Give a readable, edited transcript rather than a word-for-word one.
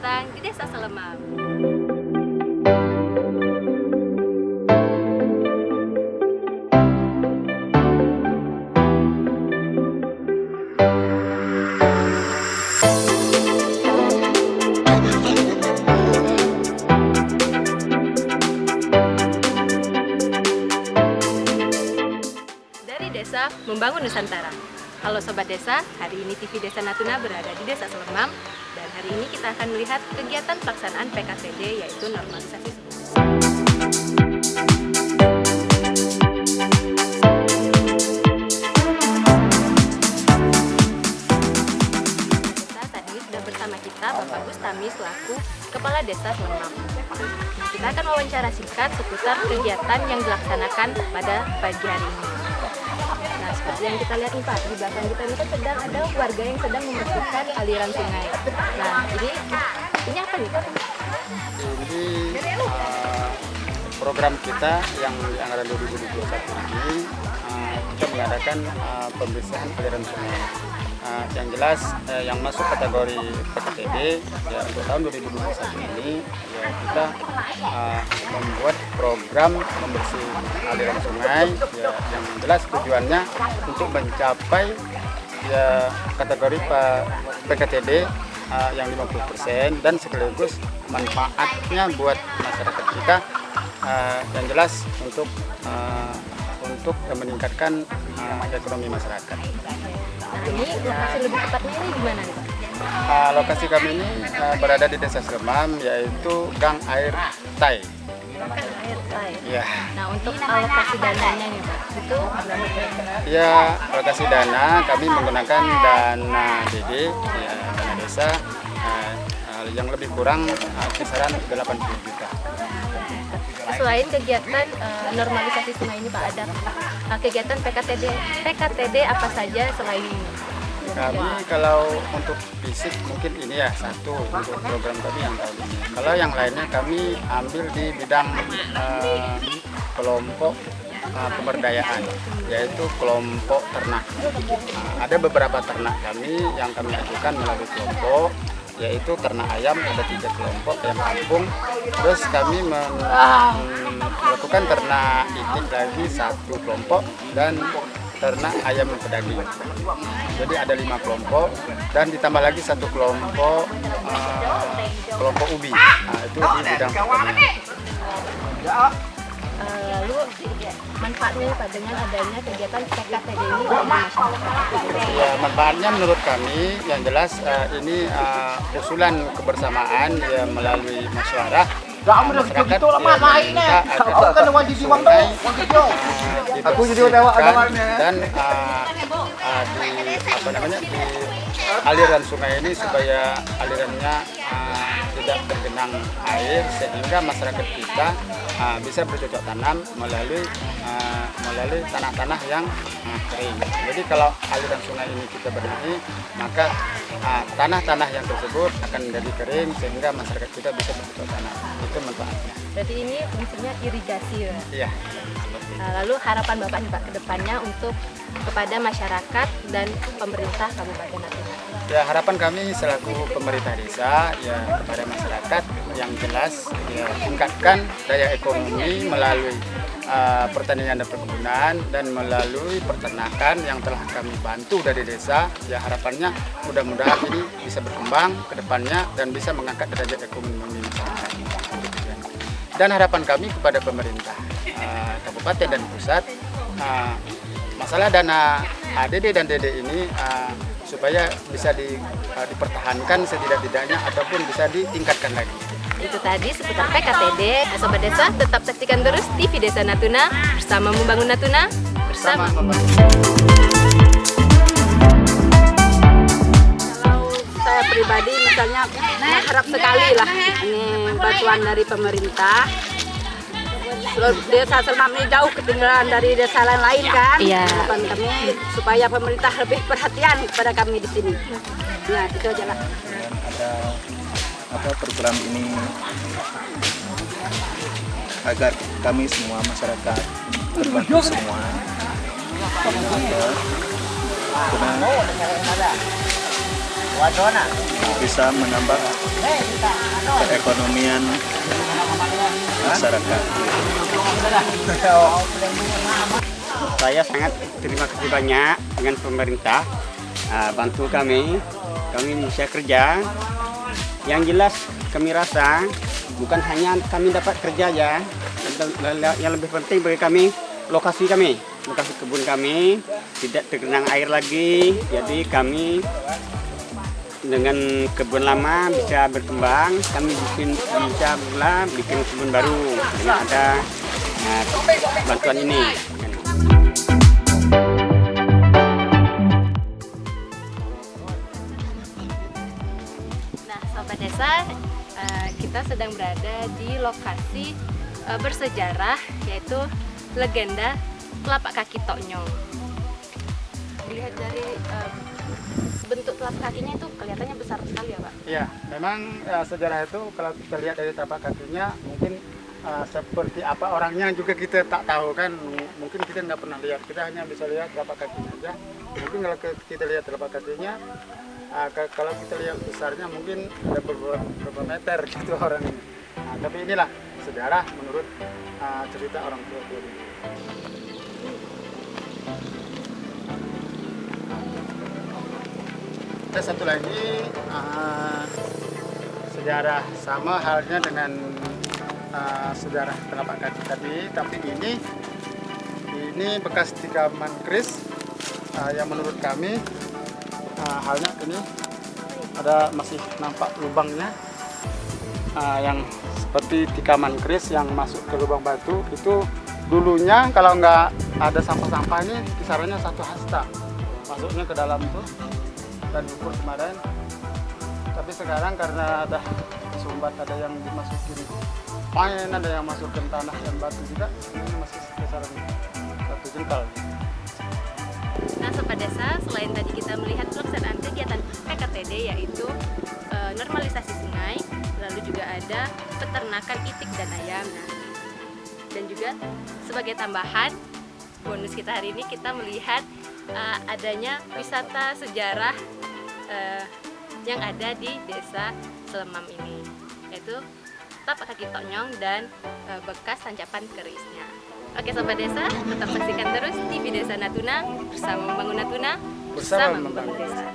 datang di Desa Selemam. Dari desa membangun Nusantara. Halo Sobat Desa, hari ini TV Desa Natuna berada di Desa Selemam dan hari ini kita akan melihat kegiatan pelaksanaan PKTD yaitu normalisasi sungai. Saat ini sudah bersama kita Bapak Gustami selaku Kepala Desa Selemam. Kita akan wawancara singkat seputar kegiatan yang dilaksanakan pada pagi hari ini. Nah, seperti yang kita lihat nih Pak, di belakang kita ini kan sedang ada warga yang sedang membersihkan aliran sungai. Nah, ini apa nih Pak? Ini program kita yang di anggaran 2021 ini kita mengadakan pembersihan aliran sungai. Yang jelas yang masuk kategori PKTD ya, untuk tahun 2021 ini ya, kita membuat program membersih aliran sungai ya, yang jelas tujuannya untuk mencapai ya, kategori PKTD yang 50% dan sekaligus manfaatnya buat masyarakat kita yang jelas untuk meningkatkan ekonomi masyarakat. Nah, ini lokasi lebih tepatnya ini di mana nih Pak? Lokasi kami ini berada di Desa Selemam, yaitu Gang Air Tai. Air Tai. Ya, Nah, untuk alokasi dananya nih Pak, itu berapa kira-kira? ya alokasi dana kami menggunakan dana DD, ya, dana desa yang lebih kurang kisaran 80 juta. Selain kegiatan normalisasi sungai ini Pak, ada kegiatan PKTD apa saja selain ini? Kami kalau untuk fisik mungkin ini ya satu untuk program kami yang tahun ini. Kalau yang lainnya kami ambil di bidang kelompok pemberdayaan, yaitu kelompok ternak. Ada beberapa ternak kami yang kami ajukan melalui kelompok, yaitu ternak ayam ada 3 kelompok yang kampung. Terus kami melakukan ternak itik lagi 1 kelompok dan ternak ayam pedaging. Jadi ada 5 kelompok dan ditambah lagi 1 kelompok kelompok ubi. Nah, itu di bidang pertanian. Lalu manfaatnya Pak dengan adanya kegiatan PKTD ini bagi masyarakat? Ya, manfaatnya menurut kami yang jelas ini usulan kebersamaan ya, melalui musyawarah masyarakat ya, meminta agar sungai dibersihkan dan di aliran sungai ini supaya alirannya tidak tergenang air sehingga masyarakat kita bisa bercocok tanam melalui tanah-tanah yang kering. Jadi kalau aliran sungai ini kita benahi, maka tanah-tanah yang tersebut akan menjadi kering sehingga masyarakat kita bisa bercocok tanam. Itu manfaatnya. Berarti ini fungsinya irigasi ya? Iya. Lalu harapan Bapak nih Pak ke depannya untuk kepada masyarakat dan pemerintah Kabupaten Natuna? Ya, harapan kami selaku pemerintah desa ya kepada masyarakat yang jelas ya tingkatkan daya ekonomi melalui pertanian dan perkebunan dan melalui peternakan yang telah kami bantu dari desa. Ya harapannya mudah-mudahan ini bisa berkembang ke depannya dan bisa mengangkat derajat ekonomi masyarakat. Dan harapan kami kepada pemerintah kabupaten dan pusat masalah dana ADD dan DD ini supaya bisa dipertahankan setidak-tidaknya ataupun bisa ditingkatkan lagi. Itu tadi seputar PKTD. Sobat Desa, tetap saksikan terus TV Desa Natuna bersama membangun Natuna bersama. Kalau saya pribadi misalnya harap sekali lah ini bantuan dari pemerintah. Desa Selemam ini jauh ketinggalan dari desa lain-lain kan. Iya. Harapan kami supaya pemerintah lebih perhatian kepada kami di sini. Ya, itu aja lah. Ada program ini agar kami semua masyarakat terbantu semua. Karena bisa menambah perekonomian masyarakat. Saya sangat terima kasih banyak dengan pemerintah bantu kami bisa kerja. Yang jelas kami rasa bukan hanya kami dapat kerja ya, yang lebih penting bagi kami lokasi kebun kami tidak tergenang air lagi. Jadi kami dengan kebun lama bisa berkembang, kami bisa pula bikin kebun baru dengan ada bantuan ini. Nah, Sobat Desa, kita sedang berada di lokasi bersejarah, yaitu legenda telapak kaki Toknyong. Dilihat dari bentuk telapak kakinya itu kelihatannya besar sekali ya Pak? Iya, memang sejarah itu kalau kita lihat dari telapak kakinya mungkin seperti apa orangnya juga kita tak tahu kan, mungkin kita nggak pernah lihat, kita hanya bisa lihat telapak kakinya aja. Mungkin kalau kita lihat telapak kakinya, kalau kita lihat besarnya mungkin ada beberapa meter gitu orangnya. Nah, tapi inilah sejarah menurut cerita orang tua ini. Ada satu lagi sejarah sama halnya dengan sejarah telapak kaki tadi, tapi ini bekas tikaman keris yang menurut kami halnya ini ada masih nampak lubangnya yang seperti tikaman keris yang masuk ke lubang batu. Itu dulunya kalau nggak ada sampah-sampah ini kisarannya 1 hasta masuknya ke dalam tuh dan ukur kemarin. Tapi sekarang karena ada sumbat, ada yang dimasukin main, ada yang masukkan tanah dan batu juga, ini masih kisaran 1 jengkal. Nah, Sobat Desa, selain tadi kita melihat pelaksanaan kegiatan PKTD yaitu normalisasi sungai, lalu juga ada peternakan itik dan ayam. Nah, dan juga sebagai tambahan bonus kita hari ini, kita melihat adanya wisata sejarah yang ada di Desa Selemam ini, yaitu telapak kaki Toknyong dan bekas tancapan kerisnya. Oke Sobat Desa, tetap saksikan terus TV Desa Natuna bersama membangun Natuna, bersama membangun desa.